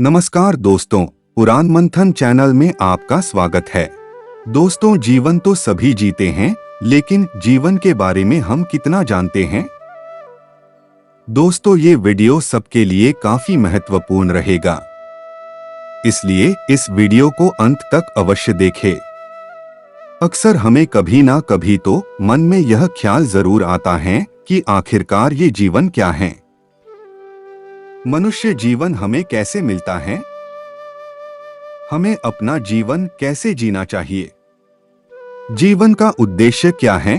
नमस्कार दोस्तों, पुराण मंथन चैनल में आपका स्वागत है। दोस्तों, जीवन तो सभी जीते हैं, लेकिन जीवन के बारे में हम कितना जानते हैं? दोस्तों, ये वीडियो सबके लिए काफी महत्वपूर्ण रहेगा, इसलिए इस वीडियो को अंत तक अवश्य देखें। अक्सर हमें कभी ना कभी तो मन में यह ख्याल जरूर आता है कि आखिरकार ये जीवन क्या है? मनुष्य जीवन हमें कैसे मिलता है? हमें अपना जीवन कैसे जीना चाहिए? जीवन का उद्देश्य क्या है?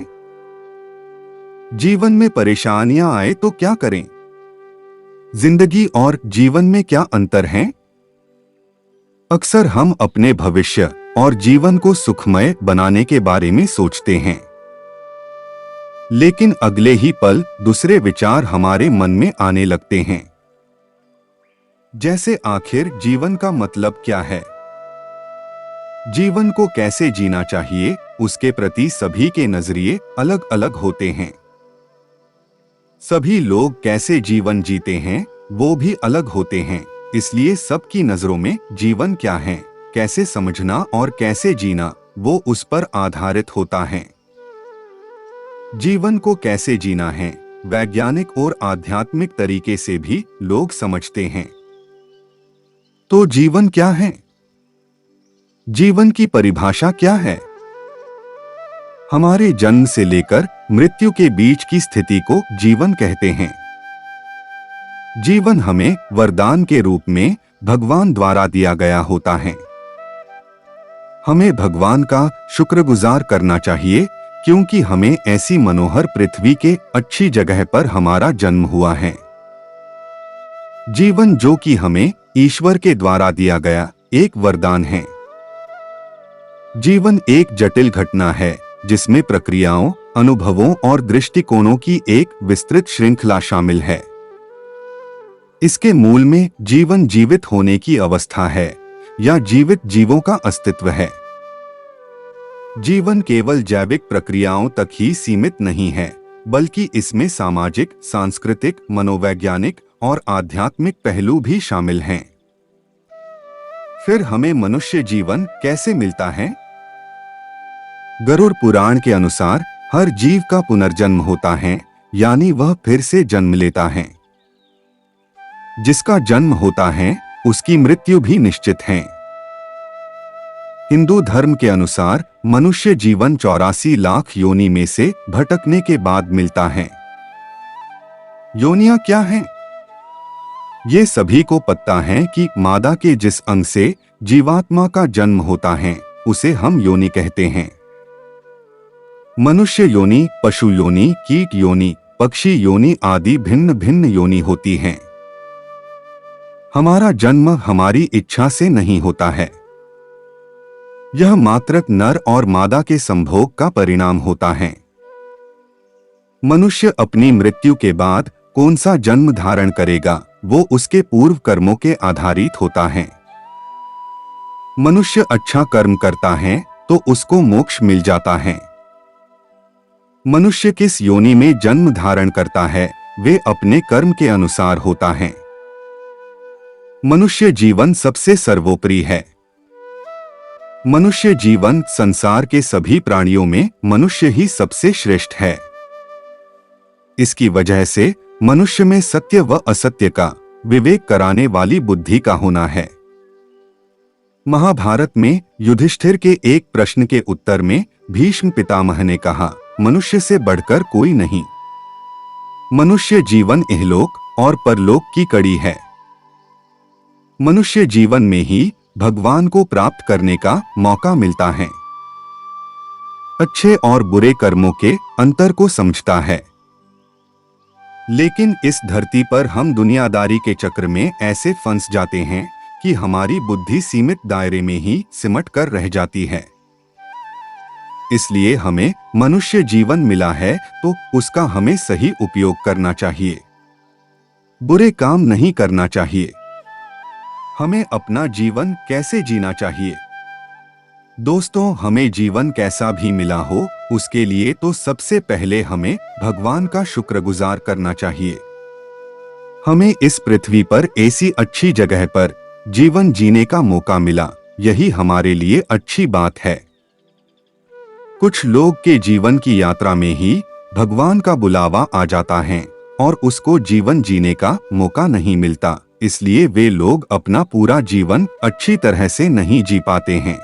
जीवन में परेशानियां आए तो क्या करें? जिंदगी और जीवन में क्या अंतर है? अक्सर हम अपने भविष्य और जीवन को सुखमय बनाने के बारे में सोचते हैं, लेकिन अगले ही पल दूसरे विचार हमारे मन में आने लगते हैं। जैसे आखिर जीवन का मतलब क्या है? जीवन को कैसे जीना चाहिए, उसके प्रति सभी के नजरिए अलग अलग होते हैं। सभी लोग कैसे जीवन जीते हैं वो भी अलग होते हैं, इसलिए सबकी नजरों में जीवन क्या है, कैसे समझना और कैसे जीना, वो उस पर आधारित होता है। जीवन को कैसे जीना है, वैज्ञानिक और आध्यात्मिक तरीके से भी लोग समझते हैं। तो जीवन क्या है? जीवन की परिभाषा क्या है? हमारे जन्म से लेकर मृत्यु के बीच की स्थिति को जीवन कहते हैं। जीवन हमें वरदान के रूप में भगवान द्वारा दिया गया होता है। हमें भगवान का शुक्रगुजार करना चाहिए, क्योंकि हमें ऐसी मनोहर पृथ्वी के अच्छी जगह पर हमारा जन्म हुआ है। जीवन जो कि हमें ईश्वर के द्वारा दिया गया एक वरदान है। जीवन एक जटिल घटना है जिसमें प्रक्रियाओं, अनुभवों और दृष्टिकोणों की एक विस्तृत श्रृंखला शामिल है। इसके मूल में जीवन जीवित होने की अवस्था है या जीवित जीवों का अस्तित्व है। जीवन केवल जैविक प्रक्रियाओं तक ही सीमित नहीं है, बल्कि इसमें सामाजिक, सांस्कृतिक, मनोवैज्ञानिक और आध्यात्मिक पहलू भी शामिल हैं। फिर हमें मनुष्य जीवन कैसे मिलता है? गरुड़ पुराण के अनुसार हर जीव का पुनर्जन्म होता है, यानी वह फिर से जन्म लेता है। जिसका जन्म होता है उसकी मृत्यु भी निश्चित है। हिंदू धर्म के अनुसार मनुष्य जीवन 84 लाख योनि में से भटकने के बाद मिलता है। योनियां क्या हैं? ये सभी को पता है कि मादा के जिस अंग से जीवात्मा का जन्म होता है उसे हम योनि कहते हैं। मनुष्य योनि, पशु योनि, कीट योनि, पक्षी योनि आदि भिन्न भिन्न योनि होती हैं। हमारा जन्म हमारी इच्छा से नहीं होता है। यह मात्र नर और मादा के संभोग का परिणाम होता है। मनुष्य अपनी मृत्यु के बाद कौन सा जन्म धारण करेगा वो उसके पूर्व कर्मों के आधारित होता है। मनुष्य अच्छा कर्म करता है तो उसको मोक्ष मिल जाता है। मनुष्य किस योनि में जन्म धारण करता है वे अपने कर्म के अनुसार होता है। मनुष्य जीवन सबसे सर्वोपरि है। मनुष्य जीवन संसार के सभी प्राणियों में मनुष्य ही सबसे श्रेष्ठ है। इसकी वजह से मनुष्य में सत्य व असत्य का विवेक कराने वाली बुद्धि का होना है। महाभारत में युधिष्ठिर के एक प्रश्न के उत्तर में भीष्म पितामह ने कहा, मनुष्य से बढ़कर कोई नहीं। मनुष्य जीवन इहलोक और परलोक की कड़ी है। मनुष्य जीवन में ही भगवान को प्राप्त करने का मौका मिलता है। अच्छे और बुरे कर्मों के अंतर को समझता है। लेकिन इस धरती पर हम दुनियादारी के चक्र में ऐसे फंस जाते हैं कि हमारी बुद्धि सीमित दायरे में ही सिमट कर रह जाती है। इसलिए हमें मनुष्य जीवन मिला है तो उसका हमें सही उपयोग करना चाहिए। बुरे काम नहीं करना चाहिए। हमें अपना जीवन कैसे जीना चाहिए? दोस्तों, हमें जीवन कैसा भी मिला हो उसके लिए तो सबसे पहले हमें भगवान का शुक्रगुजार करना चाहिए। हमें इस पृथ्वी पर ऐसी अच्छी जगह पर जीवन जीने का मौका मिला, यही हमारे लिए अच्छी बात है। कुछ लोग के जीवन की यात्रा में ही भगवान का बुलावा आ जाता है और उसको जीवन जीने का मौका नहीं मिलता, इसलिए वे लोग अपना पूरा जीवन अच्छी तरह से नहीं जी पाते हैं।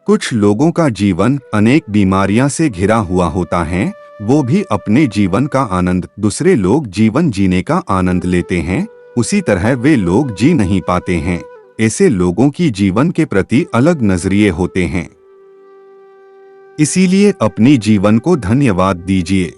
कुछ लोगों का जीवन अनेक बीमारियां से घिरा हुआ होता है, वो भी अपने जीवन का आनंद दूसरे लोग जीवन जीने का आनंद लेते हैं, उसी तरह वे लोग जी नहीं पाते हैं। ऐसे लोगों की जीवन के प्रति अलग नजरिए होते हैं, इसीलिए अपनी जीवन को धन्यवाद दीजिए।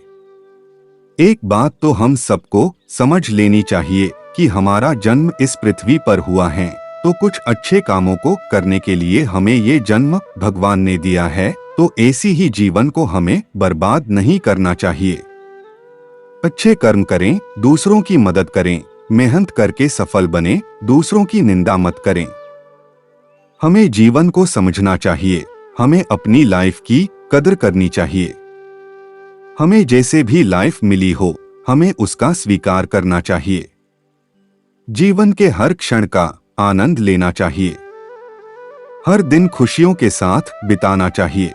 एक बात तो हम सबको समझ लेनी चाहिए कि हमारा जन्म इस पृथ्वी पर हुआ है, तो कुछ अच्छे कामों को करने के लिए हमें ये जन्म भगवान ने दिया है, तो ऐसी ही जीवन को हमें बर्बाद नहीं करना चाहिए। अच्छे कर्म करें, दूसरों की मदद करें, मेहनत करके सफल बने, दूसरों की निंदा मत करें। हमें जीवन को समझना चाहिए, हमें अपनी लाइफ की कदर करनी चाहिए। हमें जैसे भी लाइफ मिली हो, हमें उसका स्वीकार करना चाहिए। जीवन के हर क्षण का आनंद लेना चाहिए, हर दिन खुशियों के साथ बिताना चाहिए।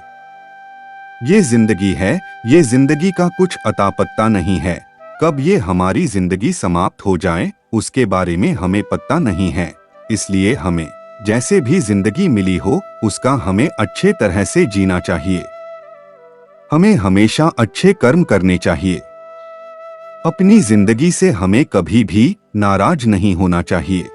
ये जिंदगी है, ये जिंदगी का कुछ अता पत्ता नहीं है। कब ये हमारी जिंदगी समाप्त हो जाए उसके बारे में हमें पता नहीं है, इसलिए हमें जैसे भी जिंदगी मिली हो उसका हमें अच्छे तरह से जीना चाहिए। हमें हमेशा अच्छे कर्म करने चाहिए। अपनी जिंदगी से हमें कभी भी नाराज नहीं होना चाहिए।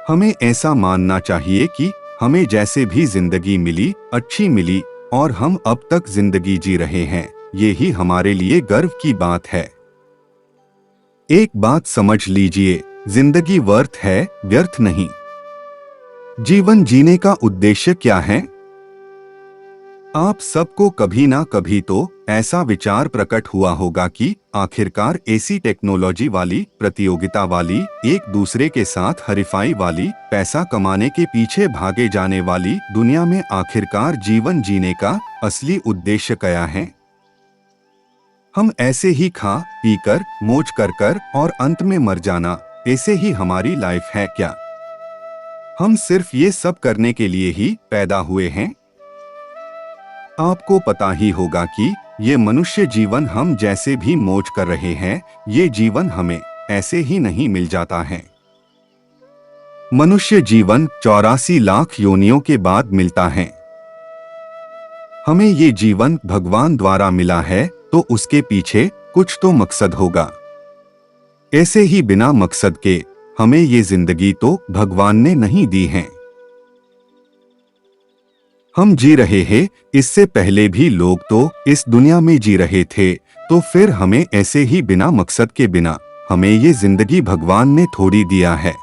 हमें ऐसा मानना चाहिए कि हमें जैसे भी जिंदगी मिली अच्छी मिली और हम अब तक जिंदगी जी रहे हैं, ये ही हमारे लिए गर्व की बात है। एक बात समझ लीजिए, जिंदगी वर्थ है, व्यर्थ नहीं। जीवन जीने का उद्देश्य क्या है? आप सबको कभी ना कभी तो ऐसा विचार प्रकट हुआ होगा कि आखिरकार ऐसी टेक्नोलॉजी वाली, प्रतियोगिता वाली, एक दूसरे के साथ हरिफाई वाली, पैसा कमाने के पीछे भागे जाने वाली दुनिया में आखिरकार जीवन जीने का असली उद्देश्य क्या है? हम ऐसे ही खा पीकर मौज कर और अंत में मर जाना, ऐसे ही हमारी लाइफ है क्या? हम सिर्फ ये सब करने के लिए ही पैदा हुए हैं? आपको पता ही होगा कि ये मनुष्य जीवन हम जैसे भी मौज कर रहे हैं, ये जीवन हमें ऐसे ही नहीं मिल जाता है। मनुष्य जीवन 84 लाख योनियों के बाद मिलता है। हमें ये जीवन भगवान द्वारा मिला है, तो उसके पीछे कुछ तो मकसद होगा। ऐसे ही बिना मकसद के हमें ये जिंदगी तो भगवान ने नहीं दी है। हम जी रहे हैं, इससे पहले भी लोग तो इस दुनिया में जी रहे थे, तो फिर हमें ऐसे ही बिना मकसद के बिना हमें ये जिंदगी भगवान ने थोड़ी दिया है।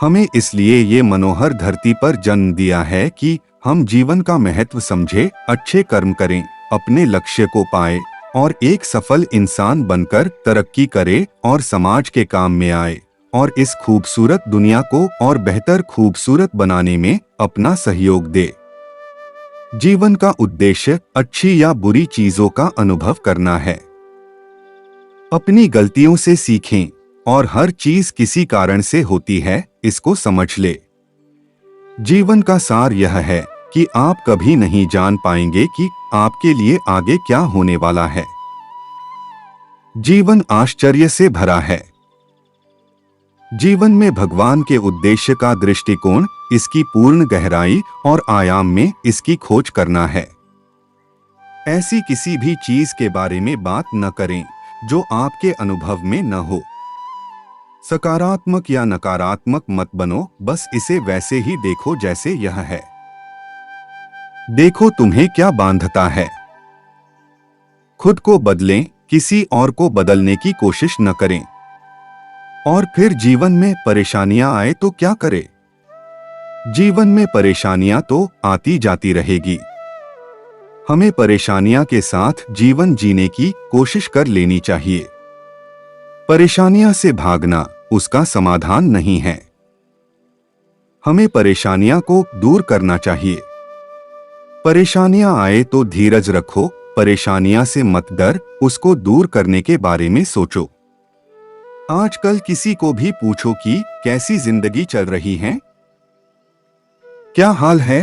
हमें इसलिए ये मनोहर धरती पर जन्म दिया है कि हम जीवन का महत्व समझे, अच्छे कर्म करें, अपने लक्ष्य को पाए और एक सफल इंसान बनकर तरक्की करे और समाज के काम में आए और इस खूबसूरत दुनिया को और बेहतर खूबसूरत बनाने में अपना सहयोग दे। जीवन का उद्देश्य अच्छी या बुरी चीजों का अनुभव करना है। अपनी गलतियों से सीखें और हर चीज किसी कारण से होती है, इसको समझ ले। जीवन का सार यह है कि आप कभी नहीं जान पाएंगे कि आपके लिए आगे क्या होने वाला है। जीवन आश्चर्य से भरा है। जीवन में भगवान के उद्देश्य का दृष्टिकोण, इसकी पूर्ण गहराई और आयाम में इसकी खोज करना है। ऐसी किसी भी चीज के बारे में बात न करें जो आपके अनुभव में न हो। सकारात्मक या नकारात्मक मत बनो, बस इसे वैसे ही देखो जैसे यह है। देखो तुम्हें क्या बांधता है। खुद को बदलें, किसी और को बदलने की कोशिश न करें। और फिर जीवन में परेशानियां आए तो क्या करें? जीवन में परेशानियां तो आती जाती रहेगी। हमें परेशानियां के साथ जीवन जीने की कोशिश कर लेनी चाहिए। परेशानियां से भागना उसका समाधान नहीं है। हमें परेशानियां को दूर करना चाहिए। परेशानियां आए तो धीरज रखो, परेशानियां से मत डर, उसको दूर करने के बारे में सोचो। आजकल किसी को भी पूछो कि कैसी जिंदगी चल रही है, क्या हाल है,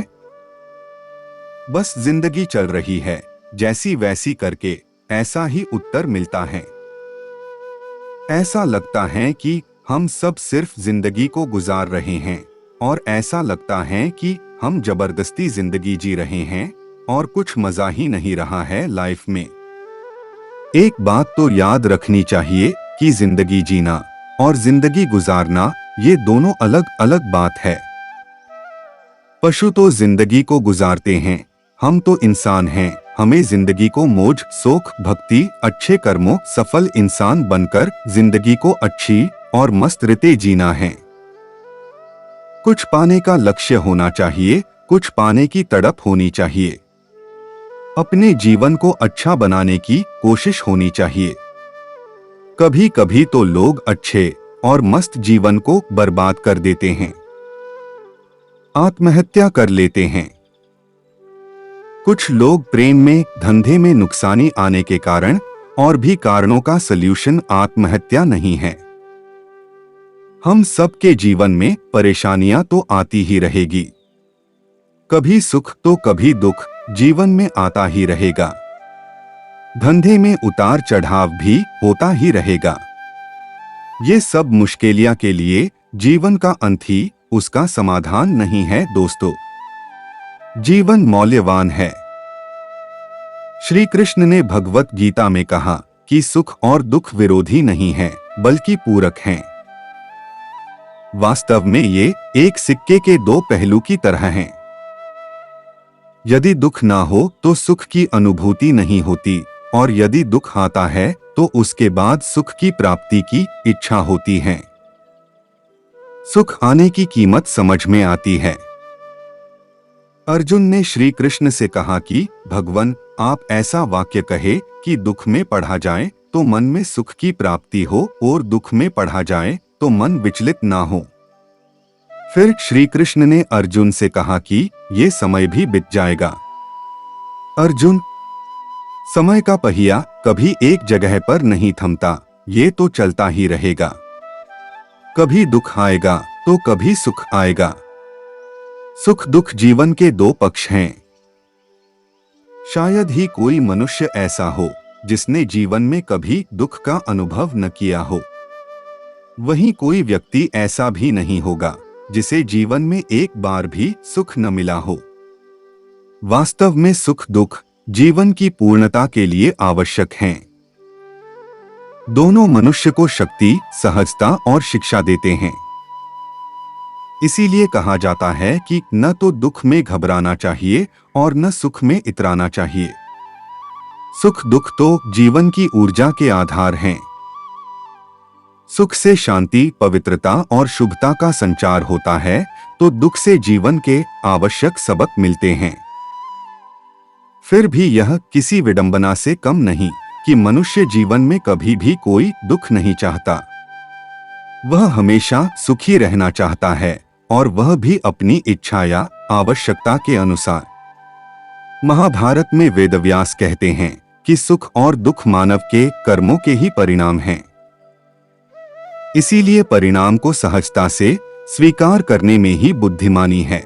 बस जिंदगी चल रही है जैसी वैसी करके ऐसा ही उत्तर मिलता है। ऐसा लगता है कि हम सब सिर्फ जिंदगी को गुजार रहे हैं और ऐसा लगता है कि हम जबरदस्ती जिंदगी जी रहे हैं और कुछ मजा ही नहीं रहा है लाइफ में। एक बात तो याद रखनी चाहिए कि जिंदगी जीना और जिंदगी गुजारना ये दोनों अलग अलग बात है। पशु तो जिंदगी को गुजारते हैं, हम तो इंसान हैं, हमें जिंदगी को मौज सुख भक्ति अच्छे कर्मों सफल इंसान बनकर जिंदगी को अच्छी और मस्त रीते जीना है। कुछ पाने का लक्ष्य होना चाहिए, कुछ पाने की तड़प होनी चाहिए। अपने जीवन को अच्छा बनाने की कोशिश होनी चाहिए। कभी कभी तो लोग अच्छे और मस्त जीवन को बर्बाद कर देते हैं, आत्महत्या कर लेते हैं। कुछ लोग प्रेम में धंधे में नुकसानी आने के कारण और भी कारणों का सल्यूशन आत्महत्या नहीं है। हम सबके जीवन में परेशानियां तो आती ही रहेगी, कभी सुख तो कभी दुख जीवन में आता ही रहेगा। धंधे में उतार चढ़ाव भी होता ही रहेगा। ये सब मुश्किलियां के लिए जीवन का अंत ही उसका समाधान नहीं है दोस्तों। जीवन मौल्यवान है। श्री कृष्ण ने भगवत गीता में कहा कि सुख और दुख विरोधी नहीं है बल्कि पूरक हैं। वास्तव में ये एक सिक्के के दो पहलू की तरह हैं। यदि दुख ना हो तो सुख की अनुभूति नहीं होती और यदि दुख आता है तो उसके बाद सुख की प्राप्ति की इच्छा होती है। सुख आने की कीमत समझ में आती है। अर्जुन ने श्री कृष्ण से कहा कि भगवान आप ऐसा वाक्य कहे कि दुख में पढ़ा जाए तो मन में सुख की प्राप्ति हो और दुख में पढ़ा जाए तो मन विचलित ना हो। फिर श्री कृष्ण ने अर्जुन से कहा कि ये समय भी बीत जाएगा। अर्जुन, समय का पहिया कभी एक जगह पर नहीं थमता, ये तो चलता ही रहेगा। कभी दुख आएगा तो कभी सुख आएगा। सुख दुख जीवन के दो पक्ष हैं। शायद ही कोई मनुष्य ऐसा हो जिसने जीवन में कभी दुख का अनुभव न किया हो। वहीं कोई व्यक्ति ऐसा भी नहीं होगा जिसे जीवन में एक बार भी सुख न मिला हो। वास्तव में सुख दुख जीवन की पूर्णता के लिए आवश्यक हैं। दोनों मनुष्य को शक्ति, सहजता और शिक्षा देते हैं। इसीलिए कहा जाता है कि न तो दुख में घबराना चाहिए और न सुख में इतराना चाहिए। सुख दुख तो जीवन की ऊर्जा के आधार हैं। सुख से शांति, पवित्रता और शुभता का संचार होता है तो दुख से जीवन के आवश्यक सबक मिलते हैं। फिर भी यह किसी विडंबना से कम नहीं कि मनुष्य जीवन में कभी भी कोई दुख नहीं चाहता। वह हमेशा सुखी रहना चाहता है और वह भी अपनी इच्छा या आवश्यकता के अनुसार। महाभारत में वेदव्यास कहते हैं कि सुख और दुख मानव के कर्मों के ही परिणाम हैं। इसीलिए परिणाम को सहजता से स्वीकार करने में ही बुद्धिमानी है।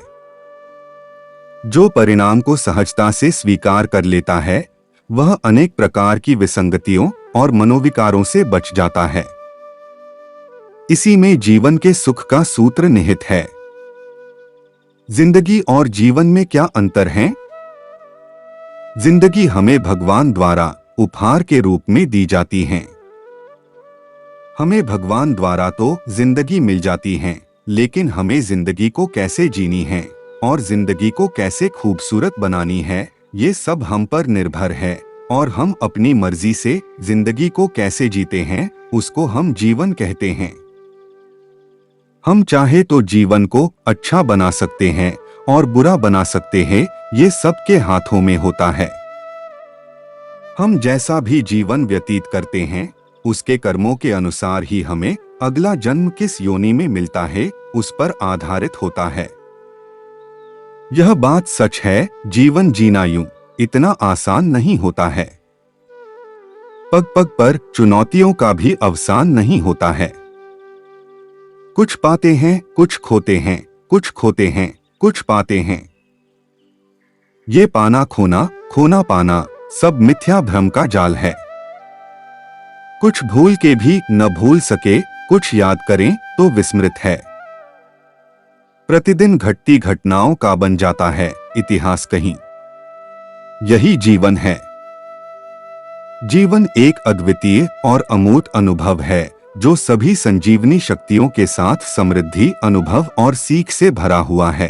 जो परिणाम को सहजता से स्वीकार कर लेता है वह अनेक प्रकार की विसंगतियों और मनोविकारों से बच जाता है। इसी में जीवन के सुख का सूत्र निहित है। जिंदगी और जीवन में क्या अंतर है? जिंदगी हमें भगवान द्वारा उपहार के रूप में दी जाती है। हमें भगवान द्वारा तो जिंदगी मिल जाती है, लेकिन हमें जिंदगी को कैसे जीनी है और जिंदगी को कैसे खूबसूरत बनानी है ये सब हम पर निर्भर है। और हम अपनी मर्जी से जिंदगी को कैसे जीते हैं उसको हम जीवन कहते हैं। हम चाहे तो जीवन को अच्छा बना सकते हैं और बुरा बना सकते हैं, ये सबके हाथों में होता है। हम जैसा भी जीवन व्यतीत करते हैं उसके कर्मों के अनुसार ही हमें अगला जन्म किस योनि में मिलता है उस पर आधारित होता है। यह बात सच है, जीवन जीना यूं इतना आसान नहीं होता है। पग पग पर चुनौतियों का भी अवसान नहीं होता है। कुछ पाते हैं, कुछ खोते हैं, कुछ खोते हैं, कुछ पाते हैं। ये पाना खोना, खोना पाना सब मिथ्या भ्रम का जाल है। कुछ भूल के भी न भूल सके, कुछ याद करें तो विस्मृत है। प्रतिदिन घटती घटनाओं का बन जाता है इतिहास कहीं। यही जीवन है। जीवन एक अद्वितीय और अमूर्त अनुभव है जो सभी संजीवनी शक्तियों के साथ समृद्धि, अनुभव और सीख से भरा हुआ है।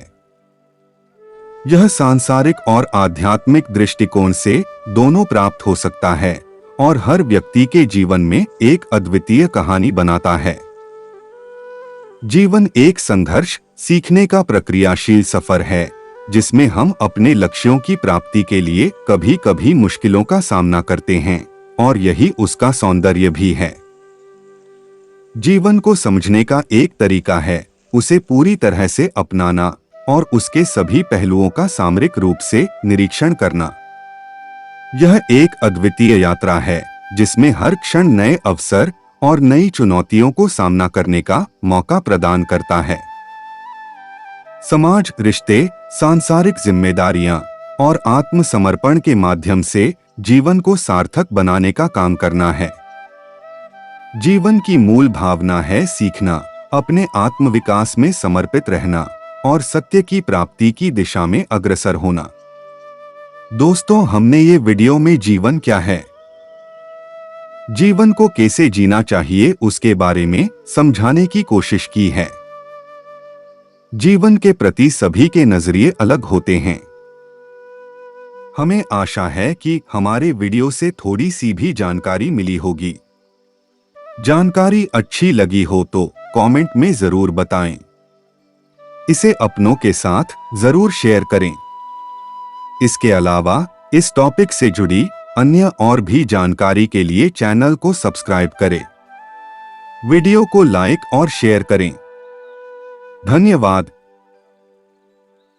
यह सांसारिक और आध्यात्मिक दृष्टिकोण से दोनों प्राप्त हो सकता है और हर व्यक्ति के जीवन में एक अद्वितीय कहानी बनाता है। जीवन एक संघर्ष, सीखने का प्रक्रियाशील सफर है जिसमें हम अपने लक्ष्यों की प्राप्ति के लिए कभी कभी मुश्किलों का सामना करते हैं और यही उसका सौंदर्य भी है। जीवन को समझने का एक तरीका है उसे पूरी तरह से अपनाना और उसके सभी पहलुओं का सामरिक रूप से निरीक्षण करना। यह एक अद्वितीय यात्रा है जिसमें हर क्षण नए अवसर और नई चुनौतियों को सामना करने का मौका प्रदान करता है। समाज, रिश्ते, सांसारिक जिम्मेदारियां और आत्मसमर्पण के माध्यम से जीवन को सार्थक बनाने का काम करना है। जीवन की मूल भावना है सीखना, अपने आत्मविकास में समर्पित रहना और सत्य की प्राप्ति की दिशा में अग्रसर होना। दोस्तों, हमने ये वीडियो में जीवन क्या है, जीवन को कैसे जीना चाहिए उसके बारे में समझाने की कोशिश की है। जीवन के प्रति सभी के नजरिए अलग होते हैं। हमें आशा है कि हमारे वीडियो से थोड़ी सी भी जानकारी मिली होगी। जानकारी अच्छी लगी हो तो कमेंट में जरूर बताएं। इसे अपनों के साथ जरूर शेयर करें। इसके अलावा इस टॉपिक से जुड़ी अन्य और भी जानकारी के लिए चैनल को सब्सक्राइब करें। वीडियो को लाइक और शेयर करें। धन्यवाद।